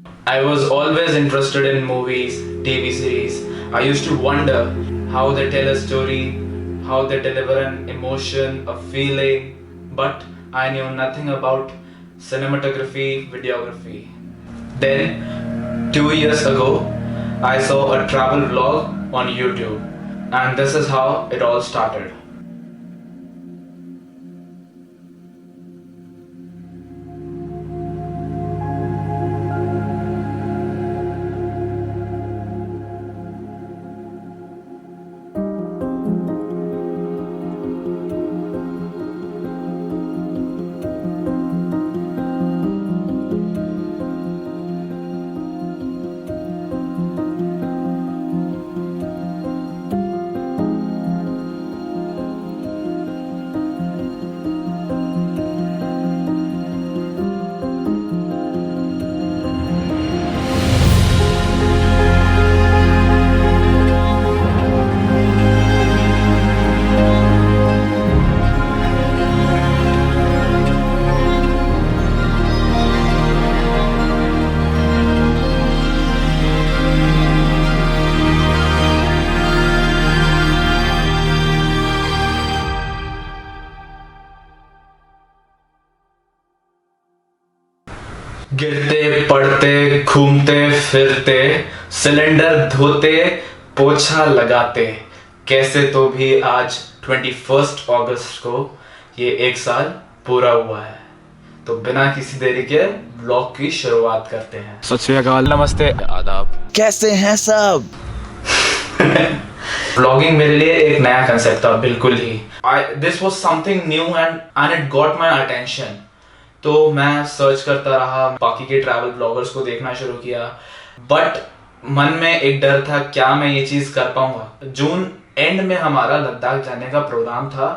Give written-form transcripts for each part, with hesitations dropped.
I was always interested in movies, TV series. I used to wonder how they tell a story, how they deliver an emotion, a feeling, but I knew nothing about cinematography, videography. Then, 2 years ago, I saw a travel vlog on YouTube, and this is how it all started. गिरते पड़ते घूमते फिरते cylinder धोते पोछा लगाते कैसे तो भी आज 21 अगस्त को ये 1 साल पूरा हुआ है। तो बिना किसी देरी के ब्लॉग की शुरुआत करते हैं। सत श्री अकाल, नमस्ते, आदाब। कैसे हैं सब? ब्लॉगिंग मेरे लिए एक नया कंसेप्ट था, बिल्कुल ही। This was something new and it got my attention. तो मैं सर्च करता रहा, बाकी के ट्रैवल ब्लॉगर्स को देखना शुरू किया, बट मन में एक डर था, क्या मैं ये चीज कर पाऊंगा। जून एंड में हमारा लद्दाख जाने का प्रोग्राम था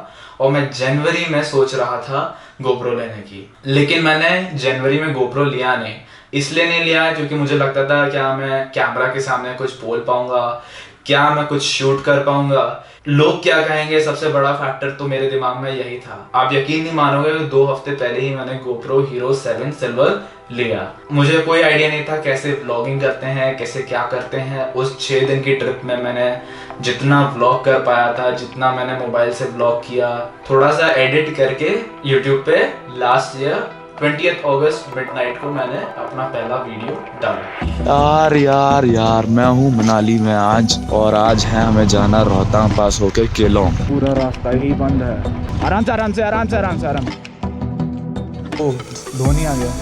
और मैं जनवरी में सोच रहा था गोप्रो लेने की। लेकिन मैंने जनवरी में गोप्रो लिया नहीं, इसलिए नहीं लिया क्योंकि मुझे लगता था क्या मैं कैमरा के सामने कुछ बोल पाऊंगा, क्या मैं कुछ शूट कर पाऊंगा, लोग क्या कहेंगे। सबसे बड़ा फैक्टर तो मेरे दिमाग में यही था। आप यकीन नहीं मानोगे, 2 हफ्ते पहले ही मैंने GoPro Hero 7 सिल्वर लिया। मुझे कोई आइडिया नहीं था कैसे व्लॉगिंग करते हैं, कैसे क्या करते हैं। उस 6 दिन की ट्रिप में मैंने जितना व्लॉग कर पाया था, जितना मैंने मोबाइल से व्लॉग किया, थोड़ा सा एडिट करके यूट्यूब पे लास्ट ईयर 20 अगस्त मिडनाइट को मैंने अपना पहला वीडियो डाला। यार मैं हूँ मनाली में आज, और आज है हमें जाना रोहतांग पास होके केलोंग। पूरा रास्ता ही बंद है। आराम से आराम से आराम से आराम से आराम। ओह, धोनी आ गया।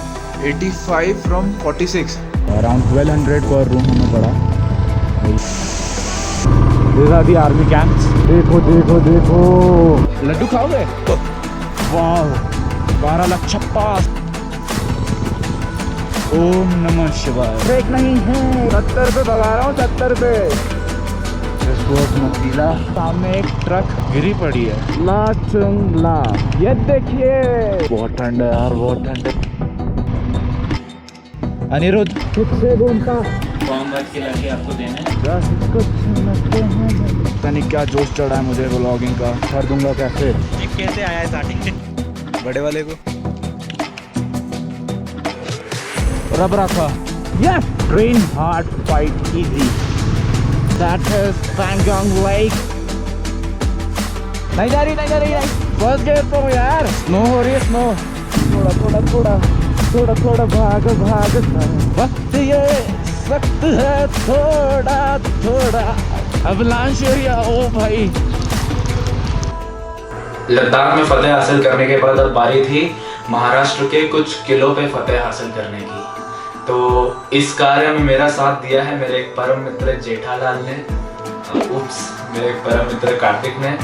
85 from 46। अराउंड 1200 पर रूम हमें पड़ा। दी आर्मी कैंप्स। देखो देखो देखो, लड्डू खाओगे? वाह, 12,56,000। ओम नमः शिवाय। ब्रेक नहीं है, 70 पे भगा रहा हूँ, 70 पे। मकीला सामने एक ट्रक गिरी पड़ी है। ला चुंगला, ये देखिए। बहुत ठंड है यार, बहुत ठंड है। अनिरुद्ध खुद से घूमता खिलाके आपको देने। पता नहीं क्या जोश चढ़ा है मुझे व्लॉगिंग का। कर दूंगा कैसे? कैसे आया है स्टार्टिंग? बड़े वाले को रब रखा। Yes, train hard fight easy. That is Pangong lake. नहीं जा रही फर्स्ट गियर पे हूँ यार। स्नो हो रही है, स्नो। थोड़ा भाग वक्त ये सख्त है, थोड़ा अवलांच एरिया। ओ भाई, लद्दाख में फतेह हासिल करने के बाद अब बारी थी महाराष्ट्र के कुछ किलों पे फतेह हासिल करने की। तो इस कार्य में मेरा साथ दिया है मेरे एक परम मित्र जेठालाल ने, मेरे एक परम मित्र कार्तिक ने।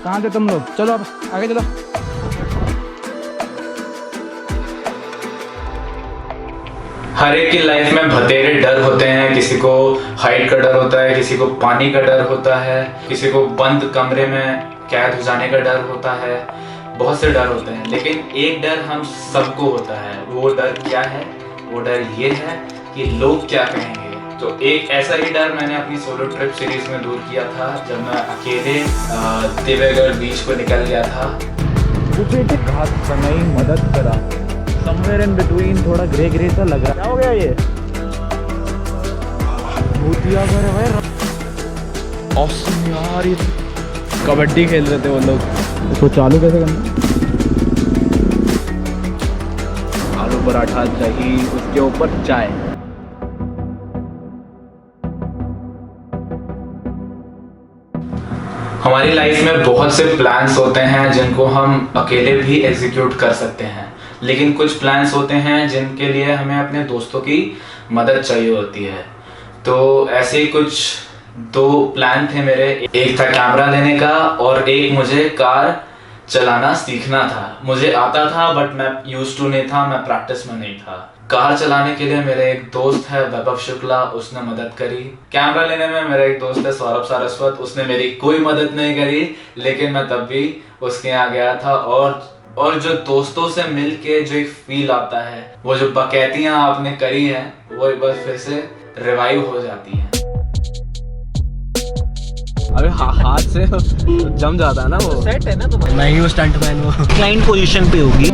कहाँ थे तुम लोग? चलो अब आगे चलो। हर एक की लाइफ में बतेरे डर होते हैं। किसी को हाइट का डर होता है, किसी को पानी का डर होता है, किसी को बंद कमरे में कैद हो जाने का डर होता है। बहुत से डर होते हैं, लेकिन एक डर हम सबको होता है। वो डर क्या है? वो डर ये है कि लोग क्या कहेंगे। तो एक ऐसा ही डर मैंने अपनी सोलो ट्रिप सीरीज में दूर किया था जब मैं अकेले दिवेगढ़ बीच को निकल गया था। घात समय मदद करा, समवेयर इन बिटवीन, थोड़ा ग्रे ग्रे सा लग रहा है। क्या हो गया ये? भूतिया घर है भाई। ऑसम यार, ये कबड्डी खेल रहे थे वो लोग। इसको चालू कैसे करना? आलू पराठा दही, उसके ऊपर चाय। हमारी लाइफ में बहुत से प्लान्स होते हैं जिनको हम अकेले भी एग्जीक्यूट कर सकते हैं, लेकिन कुछ प्लान्स होते हैं जिनके लिए हमें अपने दोस्तों की मदद चाहिए होती है। तो ऐसे ही कुछ 2 प्लान थे मेरे। एक था कैमरा लेने का और एक मुझे कार चलाना सीखना था। मुझे आता था बट मैं यूज्ड टू नहीं था, मैं प्रैक्टिस में नहीं था। कार चलाने के लिए मेरे एक दोस्त है वैभव शुक्ला, उसने मदद करी। कैमरा लेने में मेरा एक दोस्त है सौरभ सारस्वत, उसने मेरी कोई मदद नहीं करी, लेकिन मैं तब भी उसके यहाँ गया था। और जो दोस्तों से मिल के जो एक फील आता है, वो जो बकैतियां आपने करी हैं, वो एक बार फिर से रिवाइव हो जाती हैं। अबे हाथ से जम जाता है ना वो। सेट है ना तुम्हारा? मैं ही हूँ स्टंटमैन, वो क्लाइंट पोजीशन पे होगी।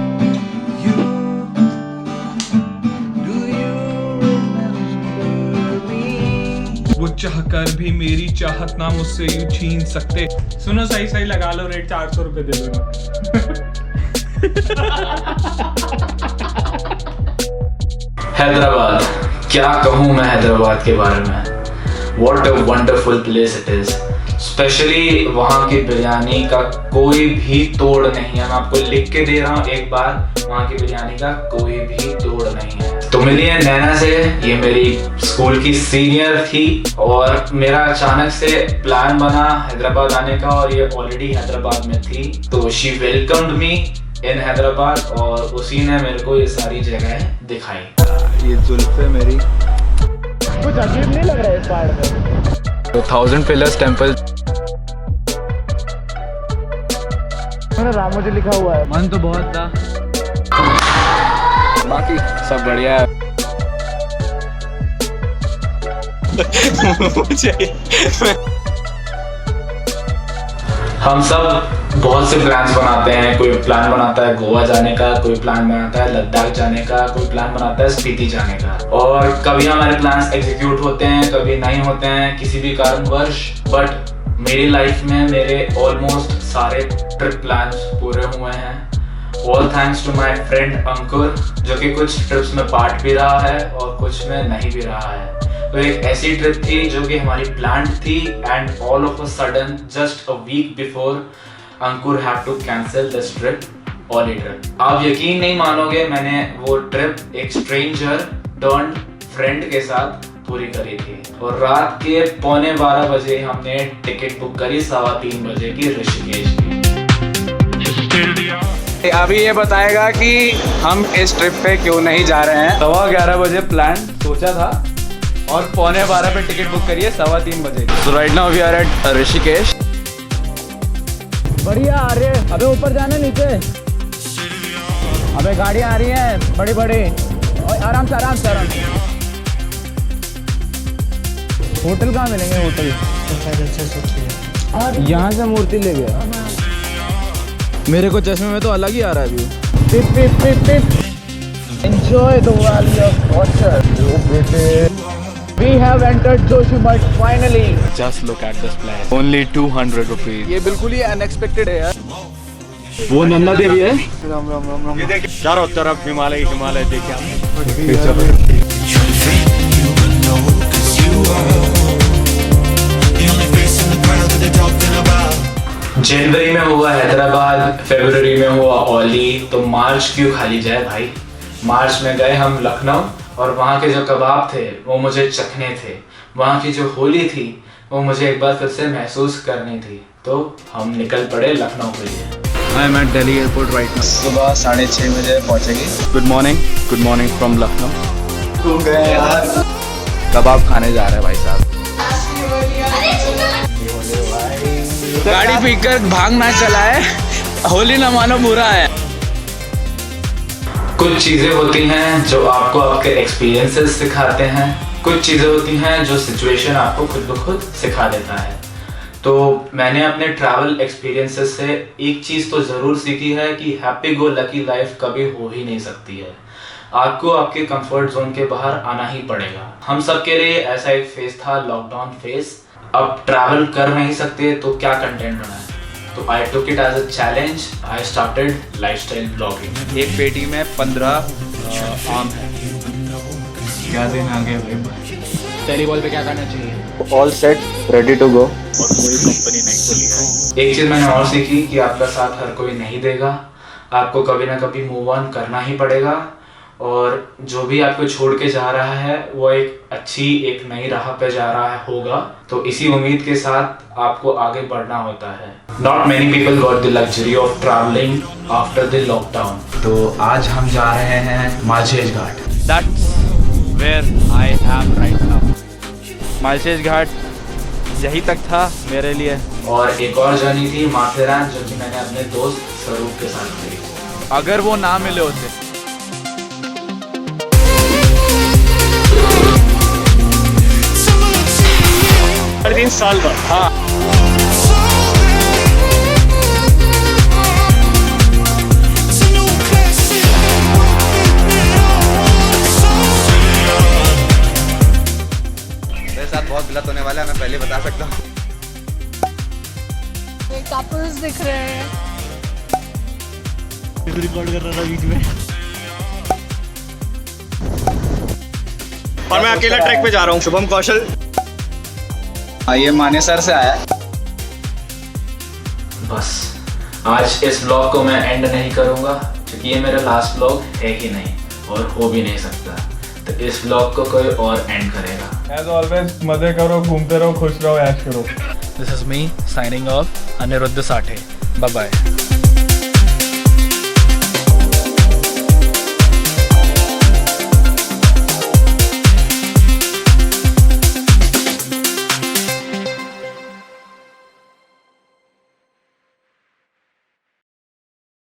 वो चाहकर भी मेरी चाहत ना मुझसे यूं छीन सकते। सुनो, सही सही लगा लो रेट, 400 रुपए दे दो। हैदराबाद, क्या कहूँ मैं हैदराबाद के बारे में। What a wonderful place it is। Specially वहाँ की बिरयानी का कोई भी तोड़ नहीं है। मैं आपको लिख के दे रहा हूँ एक बार, वहाँ की बिरयानी का कोई भी तोड़ नहीं है। तो मिली है नैना से, ये मेरी स्कूल की सीनियर थी और मेरा अचानक से प्लान बना हैदराबाद आने का, और ये ऑलरेडी हैदराबाद में थी। तो शी वेलकम्ड मी इन हैदराबाद और उसी ने मेरे को ये सारी जगह दिखाई। ये जुल्फे मेरी कुछ अजीब नहीं लग रहा है इस पहाड़ में? तो 1000 पिलर्स टेम्पल। रामोजी लिखा हुआ है। मन तो बहुत था, बाकी सब बढ़िया है। हम सब बहुत से प्लान्स बनाते हैं। कोई प्लान बनाता है गोवा जाने का, कोई प्लान बनाता है लद्दाख जाने का, कोई प्लान बनाता है स्पीति जाने का। और कभी हमारे प्लान्स एग्जीक्यूट होते हैं, कभी नहीं होते हैं किसी भी कारणवश। बट मेरी लाइफ में मेरे ऑलमोस्ट सारे ट्रिप प्लान्स पूरे हुए हैं। All thanks to my friend Ankur, जो कि कुछ ट्रिप्स में पार्ट भी रहा है और कुछ में नहीं भी रहा है। तो एक ऐसी ट्रिप थी जो कि हमारी प्लान्ड थी, and all of a sudden just a week before Ankur had to cancel this trip, all trip. आप यकीन नहीं मानोगे, मैंने वो ट्रिप एक स्ट्रेंजर टर्न्ड फ्रेंड के साथ पूरी करी थी। और रात के 11:15 बजे हमने टिकट बुक करी 3:15 बजे की ऋषिकेश की। अभी ये बताएगा कि हम इस ट्रिप पे क्यों नहीं जा रहे हैं। 11:15 बजे प्लान सोचा था और 11:15 पे टिकट बुक करिए 3:15 बजे। So right now we are at Rishikesh. बढ़िया आ रही है। अबे ऊपर जाना, नीचे। अबे गाड़ियाँ आ रही हैं बड़ी बड़ी। और आराम से आराम से आराम से। होटल कहाँ मिलेंगे? होटल यहाँ से मूर्ति ले गया। मेरे को चश्मे में तो अलग ही आ रहा है view. Pip pip pip pip. Enjoy the valley of water. We have entered Joshimath finally. Just look at this place. Only 200 rupees। ये बिल्कुल ही अनएक्सपेक्टेड है यार। वो नन्ना देवी है। राम राम राम राम। ये देखिए चारों तरफ हिमालय हिमालय देखिए। जनवरी में हुआ हैदराबाद, फरवरी में हुआ ओली, तो मार्च क्यों खाली जाए भाई। मार्च में गए हम लखनऊ और वहाँ के जो कबाब थे वो मुझे चखने थे। वहाँ की जो होली थी वो मुझे एक बार फिर से महसूस करनी थी। तो हम निकल पड़े लखनऊ के लिए। I am at Delhi airport right now। सुबह 6:30 बजे पहुँचेगी। Good morning from Lucknow. घूम गए यार। कबाब खाने जा रहे हैं भाई साहब। गाड़ी पीकर भागना चला है, होली ना मानो बुरा है। कुछ चीजें होती हैं जो आपको आपके एक्सपीरियंसेस सिखाते हैं, कुछ चीजें होती हैं जो सिचुएशन आपको खुद ब खुद सिखा देता है। तो मैंने अपने ट्रैवल एक्सपीरियंसेस से एक चीज़ तो ज़रूर सीखी है कि हैप्पी गो लकी लाइफ कभी हो ही नहीं सकती है। आपको आपके कंफर्ट जोन के बाहर आना ही पड़ेगा। हम सब के लिए ऐसा एक फेज था, लॉकडाउन फेज। अब ट्रैवल कर नहीं सकते तो क्या कंटेंट बनाए, तो I took it as a challenge. I started lifestyle blogging. एक पेटी में 15 आम है। क्या दिन आ गया भाई। टेलीबॉल पे क्या करना चाहिए? All set, ready to go. एक चीज मैंने और सीखी कि आपका साथ हर कोई नहीं देगा, आपको कभी ना कभी मूव ऑन करना ही पड़ेगा, और जो भी आपको छोड़ के जा रहा है वो एक अच्छी एक नई राह पे जा रहा होगा। तो इसी उम्मीद के साथ आपको आगे बढ़ना होता है। Not many people got the luxury of travelling after the lockdown. तो आज हम जा रहे हैं Malshej Ghat. That's where I am right now. Malshej Ghat यही तक था मेरे लिए। और एक और जर्नी थी माथेरान, जो कि मैंने अपने दोस्त स्वरूप के साथ करी। अगर वो ना मिले होते 3 साल बाद। हाँ, मेरे साथ बहुत गलत होने वाला है, मैं पहले बता सकता हूँ। कपल्स दिख रहे हैं। रिकॉर्ड कर रहा था बीच में। और मैं अकेला ट्रैक पे जा रहा हूँ। शुभम कौशल। ये मानेसर से आया है। बस आज इस ब्लॉग को मैं एंड नहीं करूंगा, क्योंकि ये मेरा लास्ट ब्लॉग है ही नहीं और हो भी नहीं सकता। तो इस ब्लॉग को कोई और एंड करेगा। एज ऑलवेज मजे करो, घूमते रहो, खुश रहो, ऐश करो। This is me signing off, Aniruddha Sathe. Bye bye.